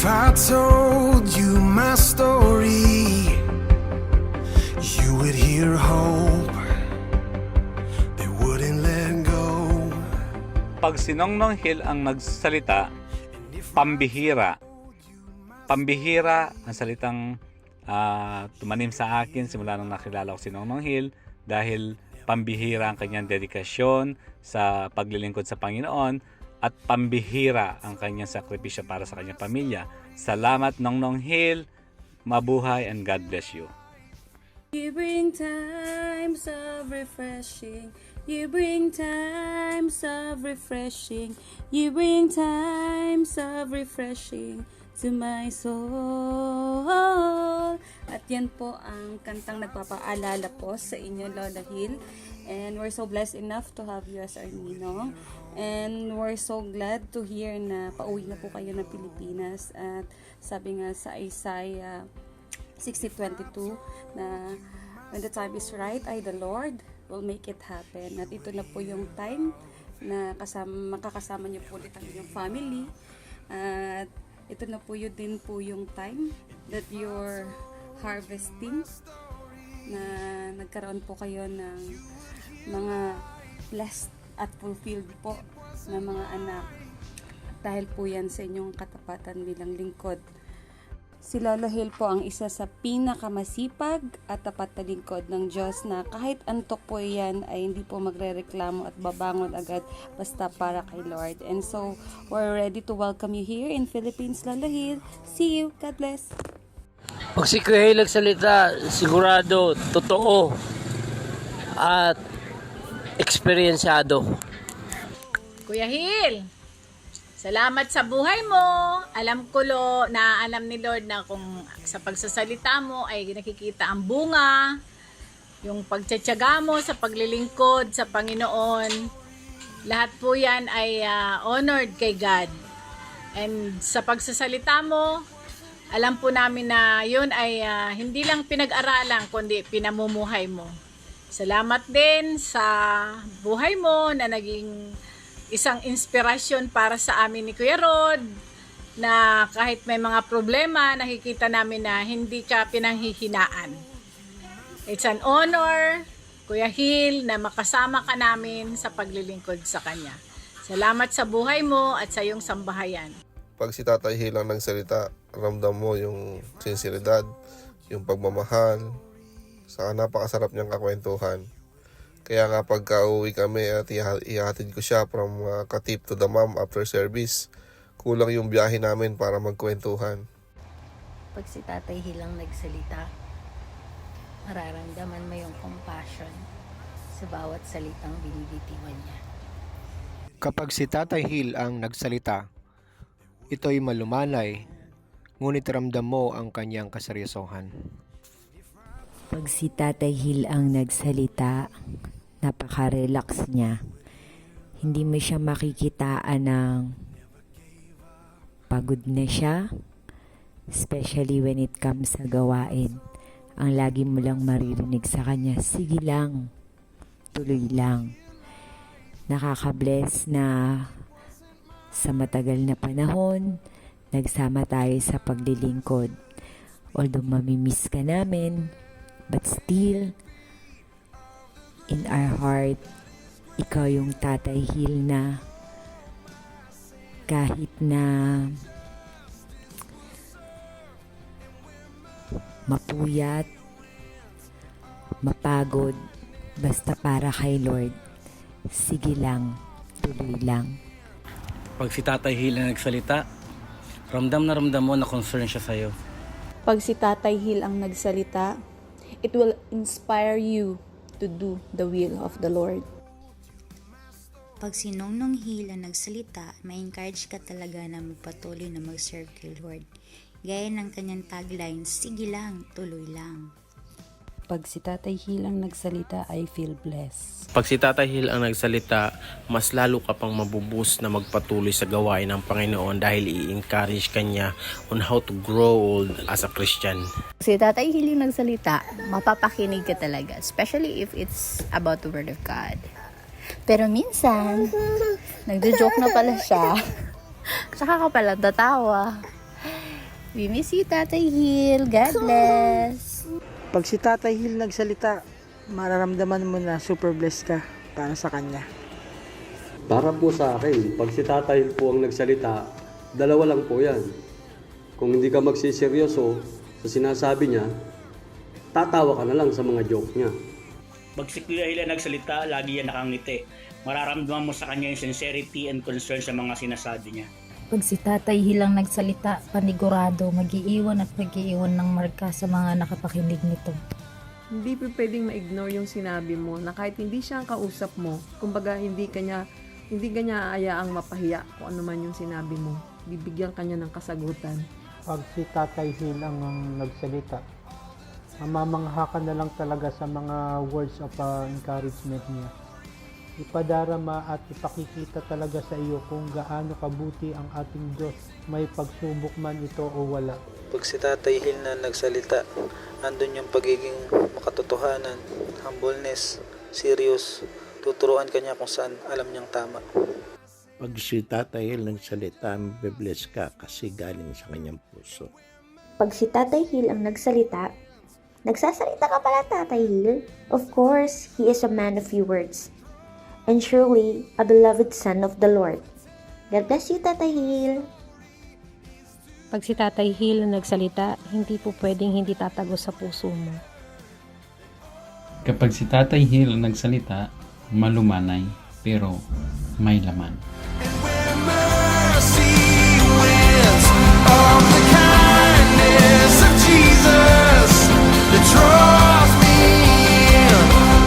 I told you my story, you would hear hope that wouldn't let go. Pag si Nongnong Hill ang nagsalita, pambihira. Pambihira ang salitang tumanim sa akin simula nung nakilala ko si Nongnong Hill, dahil pambihira ang kanyang dedikasyon sa paglilingkod sa Panginoon at pambihira ang kanyang sakripisyo para sa kanyang pamilya. Salamat Nongnong Hill, mabuhay and God bless you. You bring times of refreshing. You bring times of refreshing. You bring times of refreshing to my soul. At yan po ang kantang nagpapaalala po sa inyo, Lola Hill. And we're so blessed enough to have you as our ninong. And we're so glad to hear na pauwi na po kayo ng Pilipinas. At sabi nga sa Isaiah 60:22 na when the time is right, the Lord will make it happen. At ito na po yung time na makakasama niyo po ulit ang inyong family. At ito na po yun din po yung time that you're harvesting, na nagkaroon po kayo ng mga blessed at fulfilled po na mga anak. Dahil po yan sa inyong katapatan bilang lingkod. Si Lolo Hill po ang isa sa pinakamasipag at tapat na lingkod ng Diyos na kahit antok po yan ay hindi po magrereklamo at babangon agad basta para kay Lord. And so, we're ready to welcome you here in Philippines, Lolo Hill. See you. God bless. Pag si Kuya Hill nagsalita, sigurado, totoo, at eksperyensado. Kuya Hill, salamat sa buhay mo. Alam ko na alam ni Lord na kung sa pagsasalita mo ay nakikita ang bunga, yung pagtsatsaga mo sa paglilingkod sa Panginoon. Lahat po yan ay honored kay God. And sa pagsasalita mo, alam po namin na yun ay hindi lang pinag-aralan kundi pinamumuhay mo. Salamat din sa buhay mo na naging isang inspirasyon para sa amin ni Kuya Rod, na kahit may mga problema, nakikita namin na hindi ka pinanghihinaan. It's an honor, Kuya Hill, na makasama ka namin sa paglilingkod sa Kanya. Salamat sa buhay mo at sa iyong sambahayan. Pag si Tatay Hill ang nagsalita, ramdam mo yung sinseridad, yung pagmamahal, saka napakasarap niyang kakwentuhan. Kaya nga pagka-uwi kami at ihatid ko siya from Katip to the Mom after service, kulang yung biyahe namin para magkwentuhan. Pag si Tatay Hill ang nagsalita, mararamdaman mo yung compassion sa bawat salitang binibitiwan niya. Kapag si Tatay Hill ang nagsalita, ito'y malumanay, ngunit ramdam mo ang kanyang kaseryosohan. Pag si Tatay Hill ang nagsalita, napaka-relax niya. Hindi mo siya makikitaan ng pagod na siya, especially when it comes sa gawain. Ang lagi mo lang maririnig sa kanya, sige lang, tuloy lang. Nakaka-bless na sa matagal na panahon, nagsama tayo sa paglilingkod. Although mamimiss ka namin, but still, in our heart, ikaw yung Tatay Hill na kahit na mapuyat, mapagod, basta para kay Lord, sige lang, tuloy lang. Pag si Tatay Hill na nagsalita, ramdam mo na concern siya sa'yo. Pag si Tatay Hill ang nagsalita, it will inspire you to do the will of the Lord. Pag si Nongnong Hill ang nagsalita, ma-encourage ka talaga na magpatuloy na mag-serve kay Lord. Gaya ng kanyang tagline, sige lang, tuloy lang. Pag si Tatay Hill ang nagsalita, I feel blessed. Pag si Tatay Hill ang nagsalita, mas lalo ka pang mabubus na magpatuloy sa gawain ng Panginoon dahil i-encourage ka niya on how to grow old as a Christian. Si Tatay Hill yung nagsalita, mapapakinig ka talaga, especially if it's about the Word of God. Pero minsan, nagjo-joke na pala siya. Tsaka ka pala tatawa. We miss you, Tatay Hill. God bless. Pag si Tatay Hill nagsalita, mararamdaman mo na super blessed ka para sa kanya. Para po sa akin, pag si Tatay Hill po ang nagsalita, dalawa lang po yan. Kung hindi ka magsiseryoso sa sinasabi niya, tatawa ka na lang sa mga joke niya. Pag si Kuya Hill ang nagsalita, lagi yan nakangiti. Mararamdaman mo sa kanya yung sincerity and concern sa mga sinasabi niya. Pag si Tatay Hill ang nagsalita, panigurado, mag-iiwan at mag-iiwan ng marka sa mga nakapakinig nito. Hindi pa pwedeng ma-ignore yung sinabi mo na kahit hindi siya ang kausap mo, kumbaga hindi kanya aayaang mapahiya kung ano man yung sinabi mo. Bibigyan kanya ng kasagutan. Pag si Tatay Hill ang nagsalita, mamamangha ka na lang talaga sa mga words of encouragement niya. Ipadarama at ipakikita talaga sa iyo kung gaano kabuti ang ating Diyos, may pagsubok man ito o wala. Pag si Tatay Hill na nagsalita, andun yung pagiging makatotohanan, humbleness, serious, tuturuan kanya kung saan alam niyang tama. Pag si Tatay Hill nagsalita, mabibless ka kasi galing sa kanyang puso. Pag si Tatay Hill ang nagsalita, nagsasalita ka pala, Tatay Hill? Of course, he is a man of few words. And surely, a beloved son of the Lord. God bless you, Tatay Hill. Pag si Tatay Hill ang nagsalita, hindi po pwedeng hindi tatago sa puso mo. Kapag si Tatay Hill ang nagsalita, malumanay, pero may laman. Mercy wins of the kindness of Jesus that draws me in.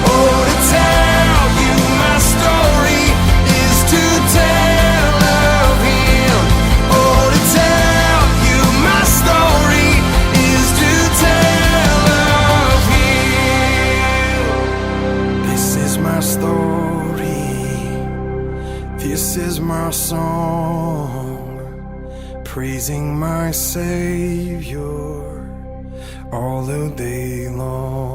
Oh, to tell you my story is to tell of Him. Oh, to tell you my story is to tell of Him. This is my story. This is my song, praising my Savior all the day long.